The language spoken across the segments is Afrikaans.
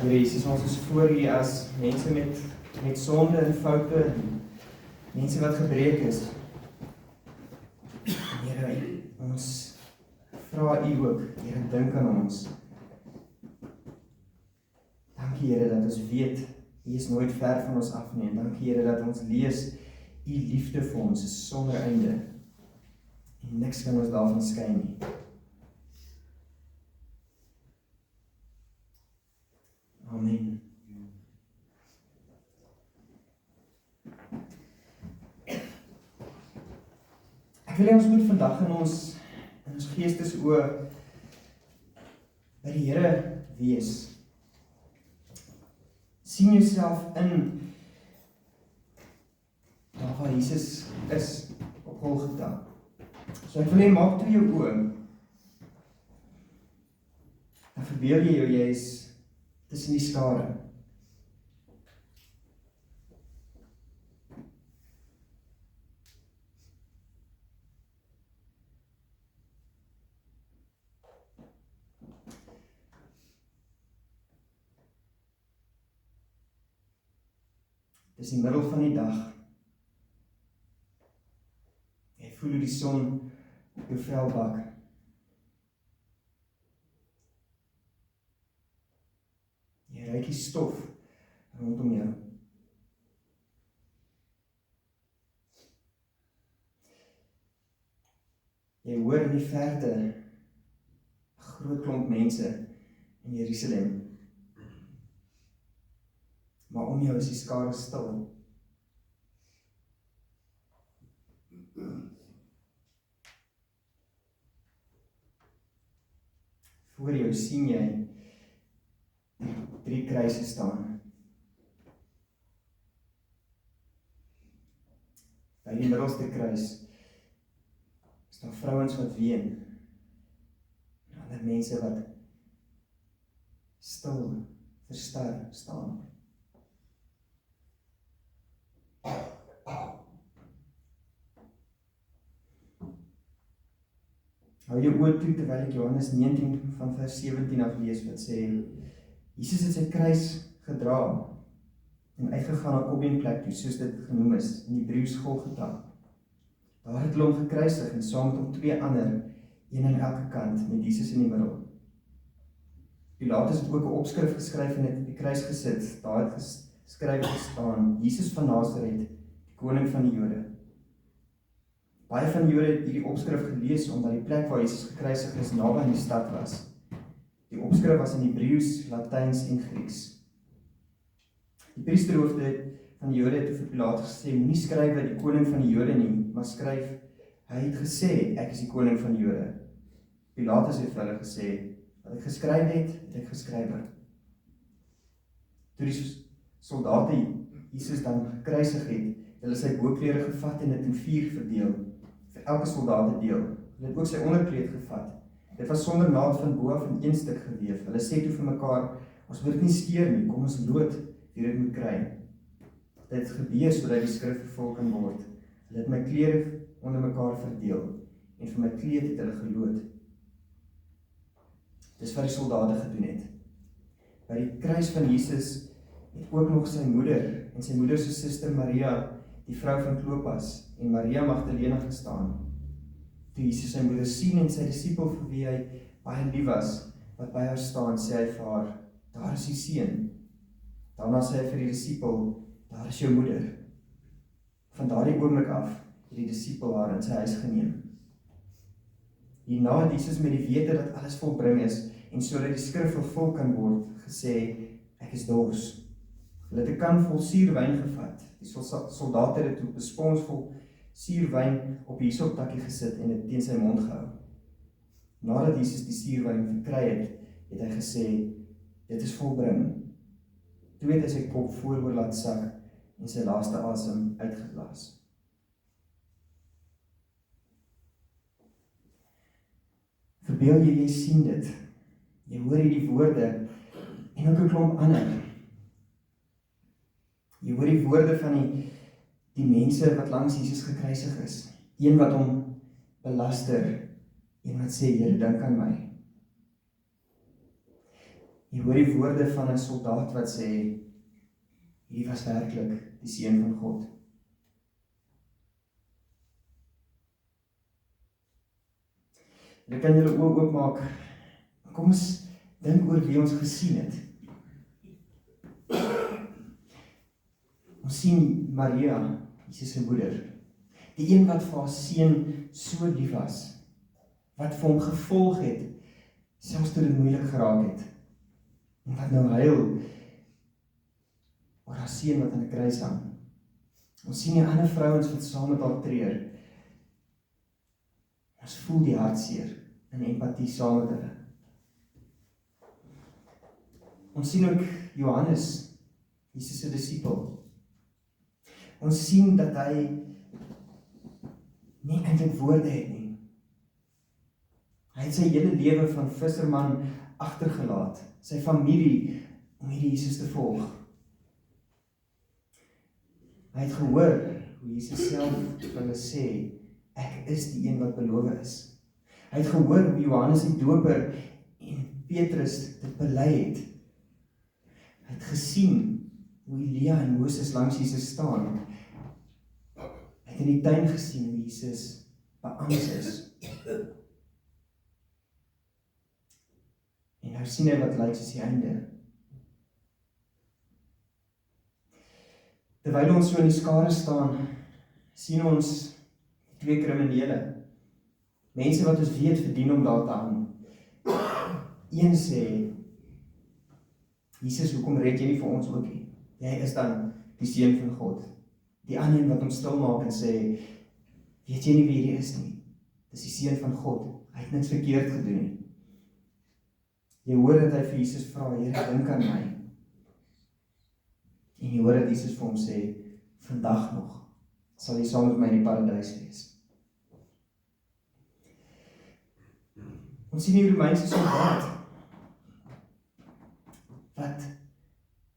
Here Jesus, ons is voor U as mense met sonde en foute, mense wat gebreek is. Here, ons vra U ook, Here, dink aan ons. Dankie Here dat ons weet, U is nooit ver van ons af nie. En dankie Here dat ons lees, U liefde vir ons is sonder einde. En niks kan ons daarvan skei nie. Amen. Ek wil hê ons moet vandag in ons geestesoë by die Here wees. Sien jouself in daar waar Jesus is op Golgotha. So ek wil hê maak toe jou oë. Dan verbeel jy jou jy is tussen die skare. Dis die middel van die dag. Jy voel hoe die son op jou vel bak. Jy ruik die stof rondom jou. Jy hoor in die verte 'n groot klomp mense in Jerusalem. Maar om jou is die skare stil. Voor jou sien jy 3 kruise staan. By die middelste kruis is daar vrouens wat ween. En ander mense wat stil, verstar staan. Hou jou oë toe terwyl ek Johannes 19 van vers 17 af lees wat sê, Jesus het sy kruis gedra en uitgegaan na Opbeenplek toe, soos dit genoem is, in Hebreëus Golgotha. Daar het hulle hom gekruisig en saam met hom 2 ander, een aan elke kant, met Jesus in die middel. Pilatus het ook 'n opskrif geskryf en het op die kruis gesit. Daar het geskryf gestaan, Jesus van Nasaret, die koning van die Jode. Baie van die Jode het hierdie opskrif gelees, omdat die plek waar Jesus gekruisig is, naby aan die stad was. Die opskrif was in Hebreëus, Latyns en Grieks. Die priesterhoofde van die Jode het vir Pilatus gesê, moenie skryf die koning van die Jode nie, maar skryf, hy het gesê, ek is die koning van die Jode. Pilatus het vir hulle gesê, wat ek geskryf het ek geskrywe. Toe die soldate Jesus dan gekruisig het, hulle sy boklere gevat en dit in 4 verdeel, vir elke soldaat 'n deel. Hulle het ook sy onderkleed gevat. Dit was sonder naad van bo af in 1 stuk geweef. Hulle sê toe vir mekaar, ons moet dit nie skeer nie, kom ons lood wie dit moet kry. Dit het gebeur sodat die skrif vervul kan word. Hulle het my klere onder mekaar verdeel en vir my kleed het hulle geloot. Dis wat die soldate gedoen het. By die kruis van Jesus het ook nog sy moeder en sy moeder se suster Maria, die vrou van Klopas, en Maria Magdalena gestaan. Toe Jesus sy moeder sien en sy disipel vir wie hy baie lief was, wat by haar staan, sê hy vir haar, daar is die seun. Daarna sê hy vir die disipel, daar is jou moeder. Van daardie oomblik af het die disipel haar in sy huis geneem. Hierna het Jesus met die wete dat alles volbring is, en sodat die skrif vervul kan word, gesê, ek is dors. Hulle het 'n kan vol suurwyn gevat. Die soldate het dit op 'n spons vol suurwyn op die hisoptakkie gesit en dit teen sy mond gehou. Nadat Jesus die suurwyn verkry het, het hy gesê, dit is volbring. Toe het hy sy kop vooroor laat sak en sy laaste asem uitgeblaas. Verbeel jy sien dit. Jy hoor hierdie woorde en ook 'n klomp ander. Jy hoor die woorde van die mense wat langs Jesus gekruisig is. Een wat hom belaster, een wat sê, Here, dink aan my. Jy hoor die woorde van 'n soldaat wat sê, hierdie was werklik die seun van God. Jy kan julle oë oopmaak. Kom ons dink oor wie ons gesien het. Ons sien Maria, Jesus se moeder, die een wat vir haar seun so lief was, wat vir hom gevolg het, selfs toe dit moeilik geraak het, en wat nou huil oor haar seun wat aan 'n kruis hang. Ons sien die ander vrouens wat saam met haar treur. Ons voel die hartseer en empatie saam met hulle. Ons sien ook Johannes, Jesus se disipel. Ons sien dat hy nie eintlik woorde het nie. Hy het sy hele lewe van visserman agtergelaat, sy familie, om hierdie Jesus te volg. Hy het gehoor hoe Jesus self vir hulle sê, ek is die een wat beloof is. Hy het gehoor hoe Johannes die Doper en Petrus dit bely het. Hy het gesien hoe Elia en Moses langs Jesus staan. Hy het in die tuin gesien hoe Jesus beangs is. En nou sien hy wat lyk soos die einde. Terwyl ons so in die skare staan, sien ons twee kriminele. Mense wat ons weet verdien om daar te hang. Een sê, Jesus, hoekom red jy nie vir ons ook nie? Jy is dan die seun van God. Die ander een wat hom stil maak en sê, weet jy nie wie hierdie is nie? Dis die seun van God. Hy het niks verkeerd gedoen nie. Jy hoor dat hy vir Jesus vra, Here, dink aan my. En jy hoor dat Jesus vir hom sê, vandag nog sal jy saam met my in die paradys wees. Ons sien die Romeinse soldaat wat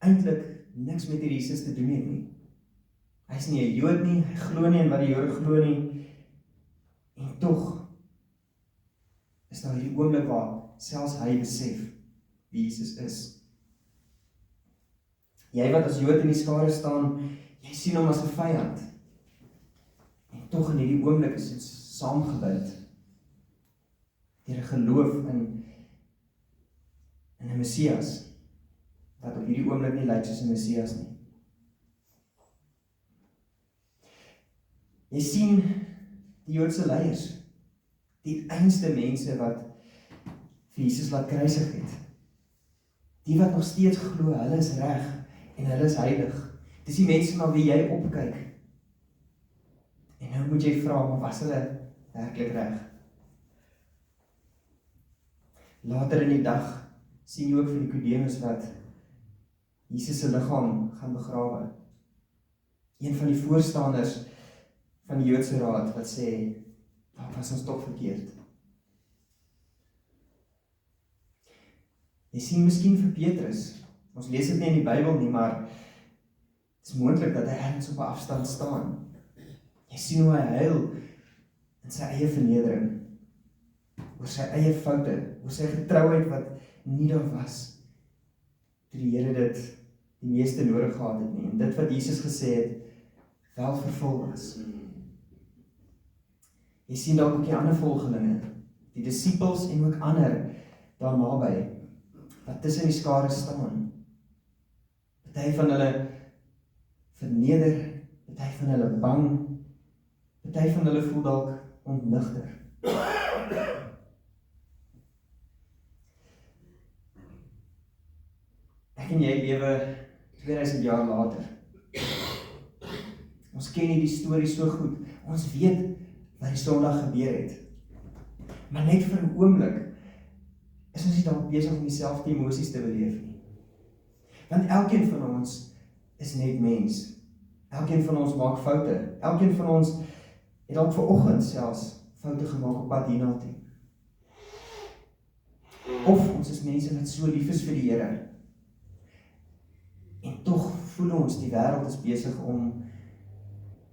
eintlik niks met hierdie Jesus te doen het nie. Hy is nie 'n Jood nie, hy glo nie in wat die Jode glo nie. En tog is daar hierdie oomblik waar selfs hy besef wie Jesus is. Jy wat as Jood in die skare staan, jy sien hom as 'n vyand. En tog in hierdie oomblik is ons saamgebind deur 'n geloof in 'n Messias wat op hierdie oomblik nie lyk soos 'n Messias nie. Jy sien die Joodse leiers, die einste mense wat vir Jesus laat kruisig het. Die wat nog steeds glo, hulle is reg en hulle is heilig. Dis die mense na wie jy opkyk. En nou moet jy vra, maar was hulle werklik reg? Later in die dag sien jy ook vir Nikodemus wat Jesus se liggaam gaan begrawe. Een van die voorstanders van die Joodse raad wat sê, daar was ons tog verkeerd. Jy sien miskien vir Petrus, ons lees dit nie in die Bybel nie, maar het is moontlik dat hy ergens op 'n afstand staan. Jy sien hoe hy huil in sy eie vernedering, oor sy eie foute, oor sy getrouheid wat nie daar was, toe die Here dit die meeste nodig gehad het nie, en dit wat Jesus gesê het, wel vervul was. Jy sien dalk ook die ander volgelinge, die disippels en ook ander daar naby, wat tussen die skare staan. Party van hulle verneder, party van hulle bang, party van hulle voel dalk ontnigter. Ek en jy lewe 2000 jaar later. Ons ken nie die storie so goed. Ons weet wat die Sondag gebeur het. Maar net vir 'n oomblik is ons nie dalk besig om dieselfde emosies te beleef nie. Want elkeen van ons is net mens. Elkeen van ons maak foute. Elkeen van ons het dalk vanoggend selfs foute gemaak op pad hiernatoe. Of ons is mense wat so lief is vir die Here. En tog voel ons die wêreld is besig om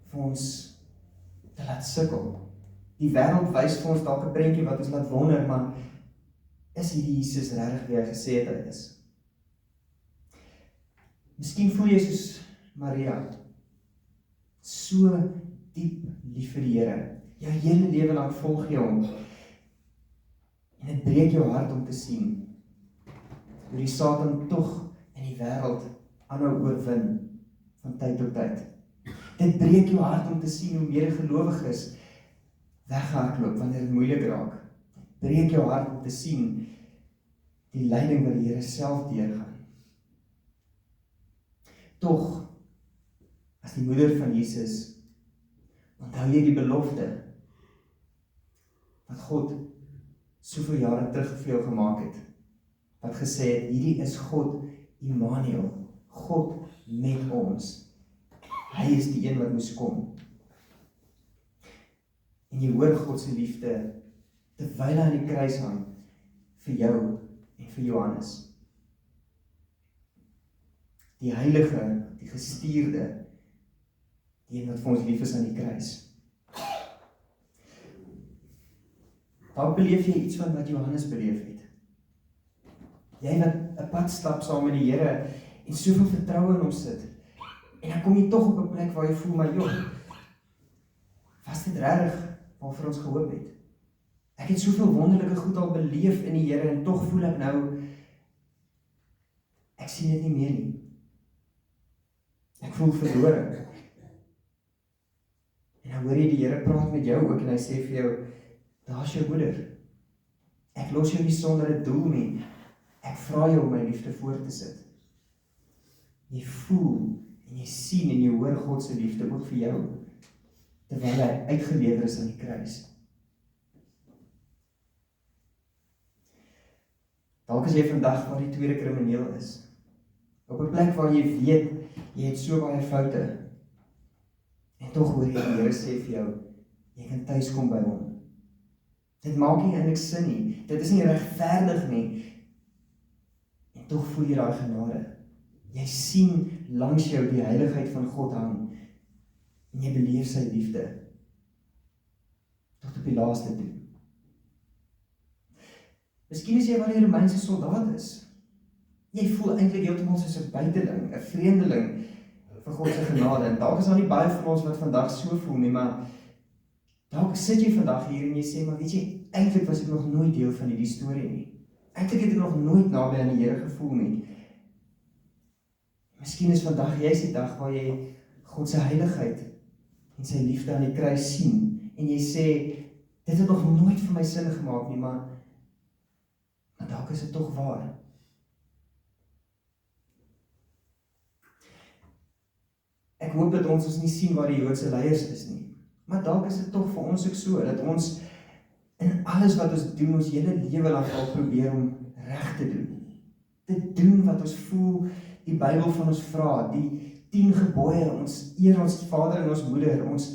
vir ons te laat sukkel. Die wêreld wys vir ons dalk 'n prentjie wat ons laat wonder, maar is hierdie Jesus regtig wie hy gesê het hy is? Miskien voel jy soos Maria, so diep lief vir die Here. Jou hele lewe lang volg jy hom. En dit breek jou hart om te sien hoe die Satan tog in die wêreld aanhou oorwin van tyd tot tyd. Dit breek jou hart om te sien hoe medegelowiges weghardloop wanneer dit moeilik raak. Dit breek jou hart om te sien die lyding wat die Here self deurgaan. Tog, as die moeder van Jesus, onthou jy die belofte wat God soveel jare terug vir jou gemaak het, wat gesê het, hierdie is God Immanuel, God met ons. Hy is die een wat moes kom. En jy hoor God se liefde, terwyl hy aan die kruis hang, vir jou en vir Johannes. Die heilige, die gestuurde, die een wat vir ons lief is aan die kruis. Dalk beleef jy iets van wat Johannes beleef het. Jy wat 'n pad stap saam met die Here en soveel vertroue in hom sit. En dan kom jy tog op 'n plek waar jy voel, maar joh, was dit regtig waarvoor ons gehoop het? Ek het soveel wonderlike goed al beleef in die Here en tog voel ek nou, ek sien dit nie meer nie. Ek voel verlore. En dan hoor jy die Here praat met jou ook en hy sê vir jou, daar's jou moeder. Ek los jou nie sonder 'n doel nie. Ek vra jou om my liefde voor te sit. Jy voel en jy sien en jy hoor God se liefde ook vir jou, terwyl hy uitgelewer is aan die kruis. Dalk is jy vandag waar die tweede krimineel is. Op 'n plek waar jy weet, jy het so baie foute. En tog hoor jy die Here sê vir jou, jy kan tuis kom by hom. Dit maak nie eintlik sin nie. Dit is nie regverdig nie. En tog voel jy daai genade. Jy sien langs jou die heiligheid van God hang. En jy beleef sy liefde. Tot op die laaste toe. Miskien is jy waar die Romeinse soldaat is. Jy voel eintlik heeltemal soos 'n buiteling, 'n vreemdeling vir God se genade. En dalk is daar nie baie van ons wat vandag so voel nie, maar dalk sit jy vandag hier en jy sê, maar weet jy, eintlik was ek nog nooit deel van hierdie storie nie. Eintlik het ek nog nooit naby aan die Here gevoel nie. Miskien is vandag jy die dag waar jy God se heiligheid en sy liefde aan die kruis sien en jy sê, dit het nog nooit vir my sin gemaak nie, maar dalk is dit tog waar. Ek hoop dat ons nie sien waar die Joodse leiers is nie. Maar dalk is dit tog vir ons ook so, dat ons in alles wat ons doen, ons hele lewe lank al probeer om reg te doen. Te doen wat ons voel, die Bybel van ons vra, die 10 gebooie, ons eer ons vader en ons moeder, ons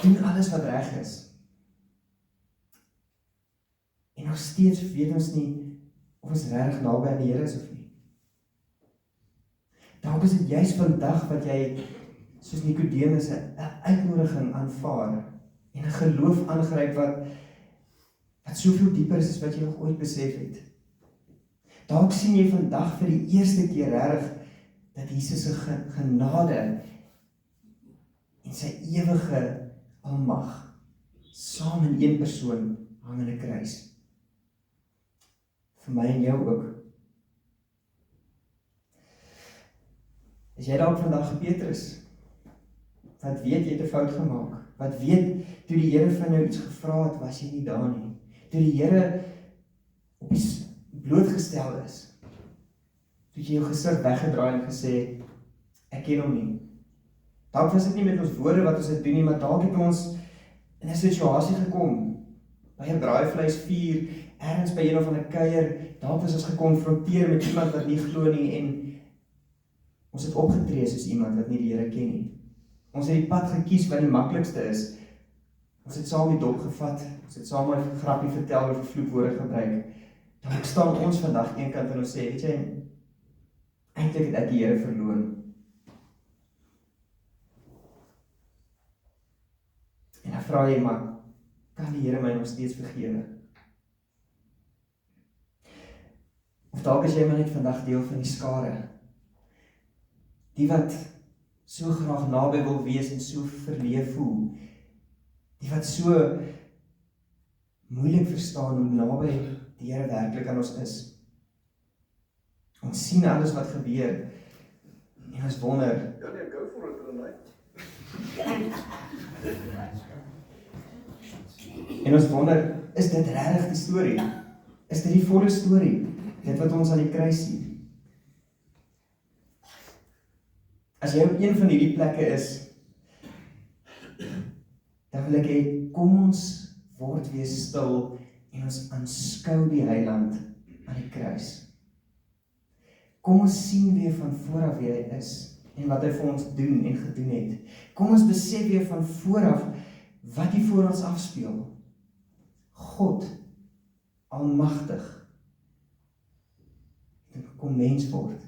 doen alles wat reg is. En nog steeds weet ons nie of ons regtig naby aan die Here is of nie. Dalk is dit juist vandag wat jy soos Nikodemus 'n uitnodiging aanvaar en 'n geloof aangryp wat soveel dieper is as wat jy nog ooit besef het. Dalk sien jy vandag vir die eerste keer regtig dat Jesus se genade en sy ewige almag saam in een persoon hang in 'n kruis. Vir my en jou ook. Is jy dalk vandag Petrus? Wat weet jy het 'n fout gemaak? Wat weet, toe die Here van jou iets gevra het, was jy nie daar nie. Toe die Here op die blootgestel is, toe jy jou gesig weggedraai en gesê, ek ken hom nie. Dalk was dit nie met ons woorde wat ons dit doen nie, maar dalk het ons in 'n situasie gekom, by 'n braaivleisvuur, ergens by een of ander kuier, dalk was ons gekonfronteer met iemand wat nie glo nie, en ons het opgetree soos iemand wat nie die Here ken nie. Ons het die pad gekies wat die maklikste is. Ons het saam die dop gevat, ons het saam 'n grappie vertel of vloekwoorde gebruik. Dan staan ons vandag eenkant en ons sê, weet jy, eintlik het ek die Here verloon. En dan vra jy, maar kan die Here my nog steeds vergewe? Of dalk is jy maar net vandag deel van die skare Die wat so graag naby wil wees en so verleef voel. Die wat so moeilik verstaan hoe naby die Here werklik aan ons is. Ons sien alles wat gebeur en ons wonder. Ja nee, go for it tonight. En ons wonder, is dit regtig die storie? Is dit die volle storie? Dit wat ons aan die kruis sien? As jy op een van hierdie plekke is, dan wil ek hê, kom ons word weer stil en ons aanskou die heiland aan die kruis. Kom ons sien weer van vooraf wie hy is en wat hy vir ons doen en gedoen het. Kom ons besef weer van vooraf wat hy voor ons afspeel. God, almagtig, kom mens word.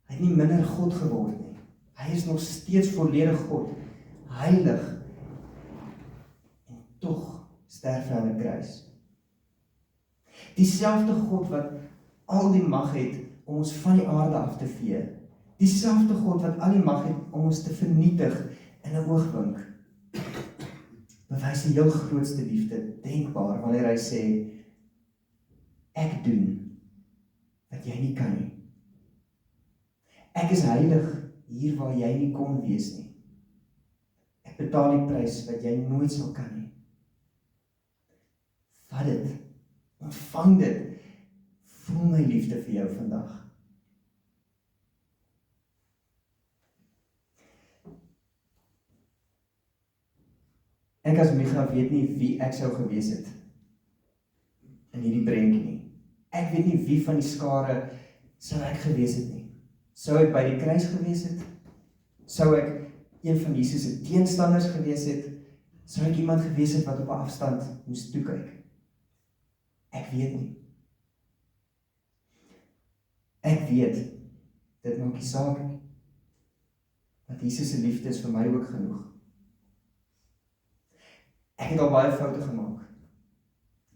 Hy het nie minder God geword nie. Hy is nog steeds volledig God, heilig, en tog sterf hy aan 'n kruis. Dieselfde God wat al die mag het om ons van die aarde af te vee. Dieselfde God wat al die mag het om ons te vernietig in 'n oogwink. Bewys die heel grootste liefde denkbaar wanneer hy sê, ek doen wat jy nie kan nie. Ek is heilig hier waar jy nie kon wees nie. Ek betaal die prys wat jy nooit sal kan nie. Vat dit, ontvang dit, voel my liefde vir jou vandag. Ek as Micha weet nie wie ek sou gewees het in hierdie prentjie nie. Ek weet nie wie van die skare sou ek gewees het nie. Sou ek by die kruis gewees het? Sou ek een van Jesus se teenstanders gewees het? Sou ek iemand gewees het wat op 'n afstand moes toekyk? Ek weet nie. Ek weet, dit maak nie saak nie. Dat Jesus se liefde is vir my ook genoeg. Ek het al baie foute gemaak.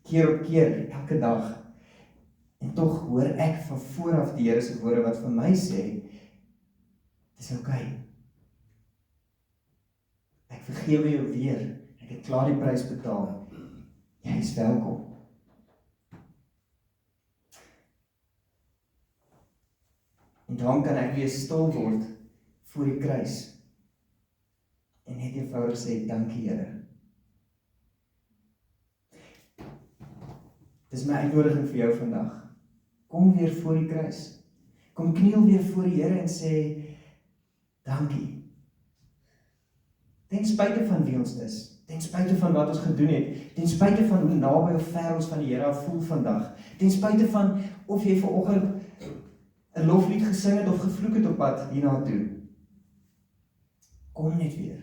Keer op keer, elke dag. En tog hoor ek van vooraf die Here se woorde wat vir my sê, dis okay. Ek vergewe jou weer. Ek het klaar die prys betaal. Jy is welkom. En dan kan ek weer stil word voor die kruis. En net eenvoudig sê, dankie Here. Dis my uitnodiging vir jou vandag. Kom weer voor die kruis. Kom kniel weer voor die Here en sê, dankie. Ten spyte van wie ons is, ten spyte van wat ons gedoen het, ten spyte van hoe naby of ver ons van die Here af voel vandag, ten spyte van of jy vanoggend 'n loflied gesing het of gevloek het op pad hiernatoe. Kom net weer.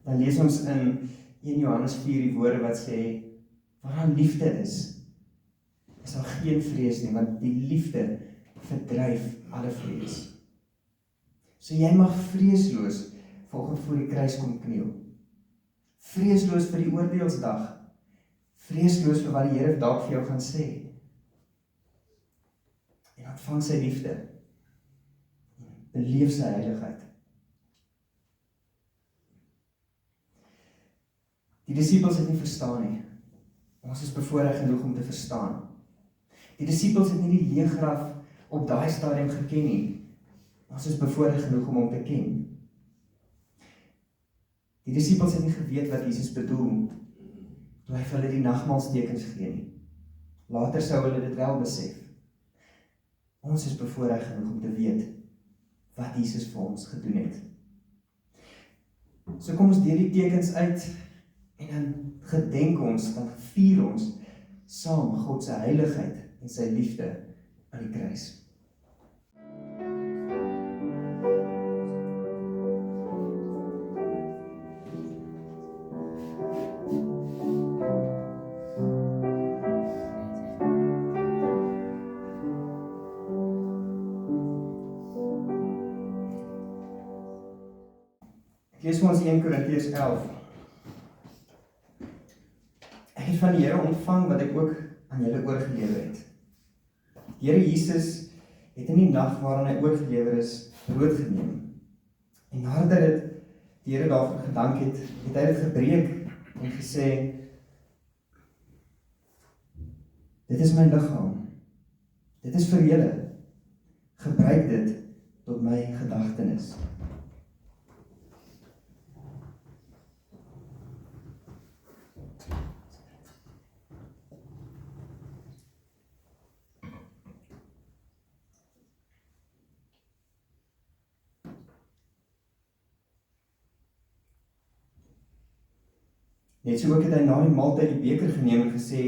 Dan lees ons in 1 Johannes 4 die woorde wat sê, waar daar liefde is daar geen vrees nie, want die liefde verdryf alle vrees. So jy mag vreesloos volgens voor die kruis kom kniel. Vreesloos vir die oordeelsdag. Vreesloos vir wat die Here dalk vir jou gaan sê. En ontvang sy liefde. Beleef sy heiligheid. Die disippels het nie verstaan nie. Ons is bevoorreg genoeg om te verstaan. Die disippels het nie die leeggraf op daai stadium geken nie. Ons is bevoorreg genoeg om hom te ken. Die disippels het nie geweet wat Jesus bedoel toe hy vir hulle die nagmaalstekens gee nie. Later sou hulle dit wel besef. Ons is bevoorreg genoeg om te weet wat Jesus vir ons gedoen het. So kom ons deur die tekens uit en dan gedenk ons, dan vier ons saam God se heiligheid en sy liefde aan die kruis. Ek lees vir ons 1 Korintiërs 11. Ek het van die Here ontvang wat ek ook aan julle oorgelewer het. Die Here Jesus het in die nag waarin hy oorgelewer is, brood geneem. En nadat hy die Here daarvoor gedank het, het hy dit gebreek en gesê, dit is my liggaam, dit is vir julle, gebruik dit tot my gedagtenis. Net so ook het hy na die maaltyd die beker geneem en gesê,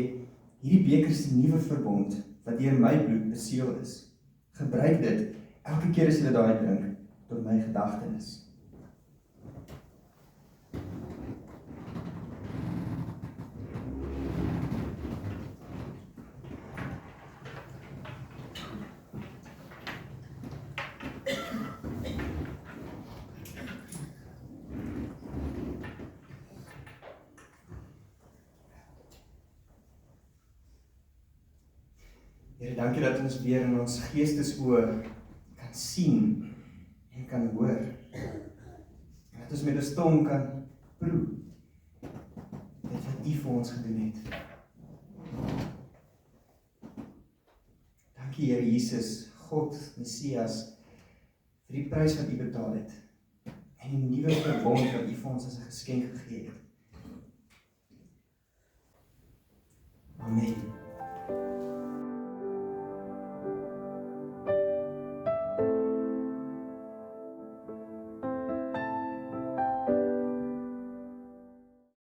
hierdie beker is die nuwe verbond, wat deur my bloed beseël is. Gebruik dit, elke keer as julle daaruit drink, tot my gedagtenis. Here, dankie dat ons weer in ons geestesoor kan sien en kan hoor. En dat ons met ons tong kan proe dit wat U vir ons gedoen het. Dankie Here Jesus, God, Messias, vir die prys wat U betaal het en die nuwe verbond wat U vir ons as 'n geskenk gegee het. Amen.